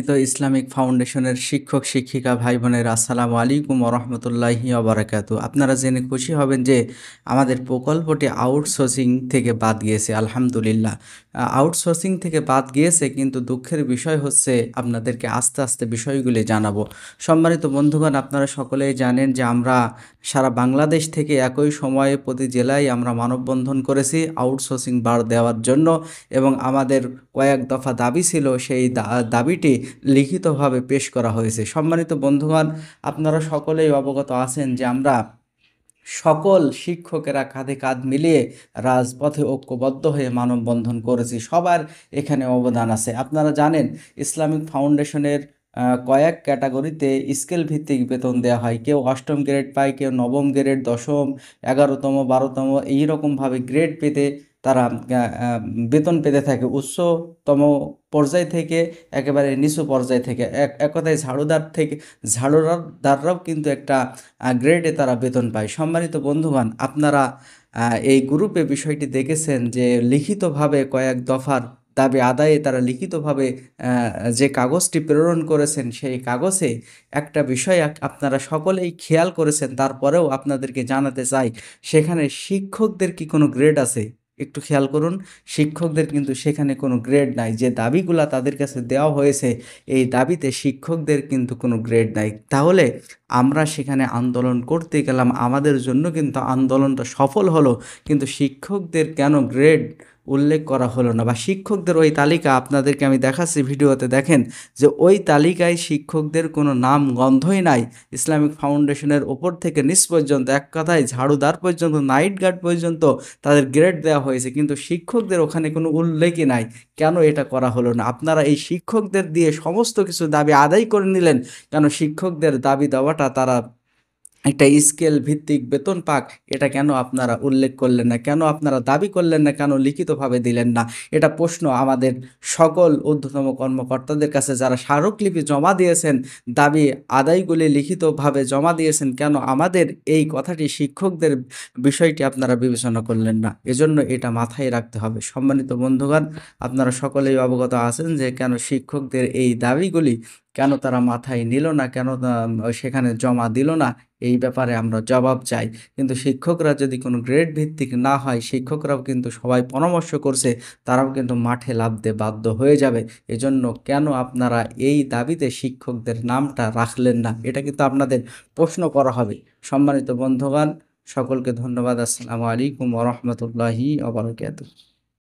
তো ইসলামিক ফাউন্ডেশনের শিক্ষক শিক্ষিকা ভাই বোনেরা আসসালামু আলাইকুম ওরহমতুল্লাহি ওবারাকাতু। আপনারা জেনে খুশি হবেন যে আমাদের প্রকল্পটি আউটসোর্সিং থেকে বাদ গিয়েছে। আলহামদুলিল্লাহ, আউটসোর্সিং থেকে বাদ গিয়েছে, কিন্তু দুঃখের বিষয় হচ্ছে আপনাদেরকে আস্তে আস্তে বিষয়গুলি জানাবো। সম্মানিত বন্ধুগণ, আপনারা সকলেই জানেন যে আমরা সারা বাংলাদেশ থেকে একই সময়ে প্রতি জেলায় আমরা মানববন্ধন করেছি আউটসোর্সিং বাদ দেওয়ার জন্য, এবং আমাদের কয়েক দফা দাবি ছিল, সেই দাবিটি লিখিতভাবে পেশ করা হয়েছে। সম্মানিত বন্ধুগণ, আপনারা সকলেই অবগত আছেন যে আমরা সকল শিক্ষকেরা কাঁধে কাঁধ মিলিয়ে রাজপথে ঐক্যবদ্ধ হয়ে মানববন্ধন করেছি। সবার এখানে অবদান আছে। আপনারা জানেন ইসলামিক ফাউন্ডেশনের কয়েক ক্যাটাগরিতে স্কেল ভিত্তিক বেতন দেওয়া হয়। কেউ অষ্টম গ্রেড পায়, কেউ নবম গ্রেড, দশম, 11তম, 12তম এইরকমভাবে গ্রেড পেতে তারা বেতন পেতে থাকে, উচ্চতম পর্যায় থেকে একেবারে নিচু পর্যায় থেকে। এক কথায় ঝাড়ুদাররাও কিন্তু একটা গ্রেডে তারা বেতন পায়। সম্মানিত বন্ধুগণ, আপনারা এই গ্রুপে বিষয়টি দেখেছেন যে লিখিতভাবে কয়েক দফার দাবি আদায়ে তারা লিখিতভাবে যে কাগজটি প্রেরণ করেছেন, সেই কাগজে একটা বিষয় আপনারা সকলেই খেয়াল করেছেন, তারপরেও আপনাদেরকে জানাতে চাই, সেখানে শিক্ষকদের কি কোনো গ্রেড আছে? একটু খেয়াল করুন, শিক্ষকদের কিন্তু সেখানে কোনো গ্রেড নাই। যে দাবিগুলা তাদের কাছে দেওয়া হয়েছে, এই দাবিতে শিক্ষকদের কিন্তু কোনো গ্রেড নাই। তাহলে আমরা সেখানে আন্দোলন করতে গেলাম, আমাদের জন্য কিন্তু আন্দোলনটা সফল হলো, কিন্তু শিক্ষকদের কেন গ্রেড উল্লেখ করা হলো না? বা শিক্ষকদের ওই তালিকা আপনাদেরকে আমি দেখাচ্ছি, ভিডিওতে দেখেন যে ওই তালিকায় শিক্ষকদের কোনো নাম গন্ধই নাই। ইসলামিক ফাউন্ডেশনের ওপর থেকে নিচ পর্যন্ত, এক কথায় ঝাড়ুদার পর্যন্ত, নাইট গার্ড পর্যন্ত তাদের গ্রেড দেওয়া হয়েছে, কিন্তু শিক্ষকদের ওখানে কোনো উল্লেখই নাই। কেন এটা করা হলো না? আপনারা এই শিক্ষকদের দিয়ে সমস্ত কিছু দাবি আদায় করে নিলেন, কেন শিক্ষকদের দাবি দেওয়াটা তারা একটা স্কেল ভিত্তিক বেতন পাক, এটা কেন আপনারা উল্লেখ করলেন না? কেন আপনারা দাবি করলেন না? কেন লিখিতভাবে দিলেন না? এটা প্রশ্ন আমাদের সকল ঊর্ধ্বতম কর্মকর্তাদের কাছে, যারা স্মারকলিপি জমা দিয়েছেন, দাবি আদায়গুলি লিখিতভাবে জমা দিয়েছেন, কেন আমাদের এই কথাটি শিক্ষকদের বিষয়টি আপনারা বিবেচনা করলেন না? এজন্য এটা মাথায় রাখতে হবে। সম্মানিত বন্ধুগণ, আপনারা সকলেই অবগত আছেন যে কেন শিক্ষকদের এই দাবিগুলি কেন তারা মাথায় নিল না, কেন সেখানে জমা দিল না, এই ব্যাপারে আমরা জবাব চাই। কিন্তু শিক্ষকরা যদি কোনো গ্রেড ভিত্তিক না হয়, শিক্ষকরাও কিন্তু সবাই পরামর্শ করছে, তারাও কিন্তু মাঠে নামতে বাধ্য হয়ে যাবে। এজন্য কেন আপনারা এই দাবিতে শিক্ষকদের নামটা রাখলেন না? এটা কিন্তু আপনাদের প্রশ্ন করা হবে। সম্মানিত বন্ধুগণ, সকলকে ধন্যবাদ। আসসালামু আলাইকুম ওয়া রাহমাতুল্লাহি ওয়া বারাকাতুহু।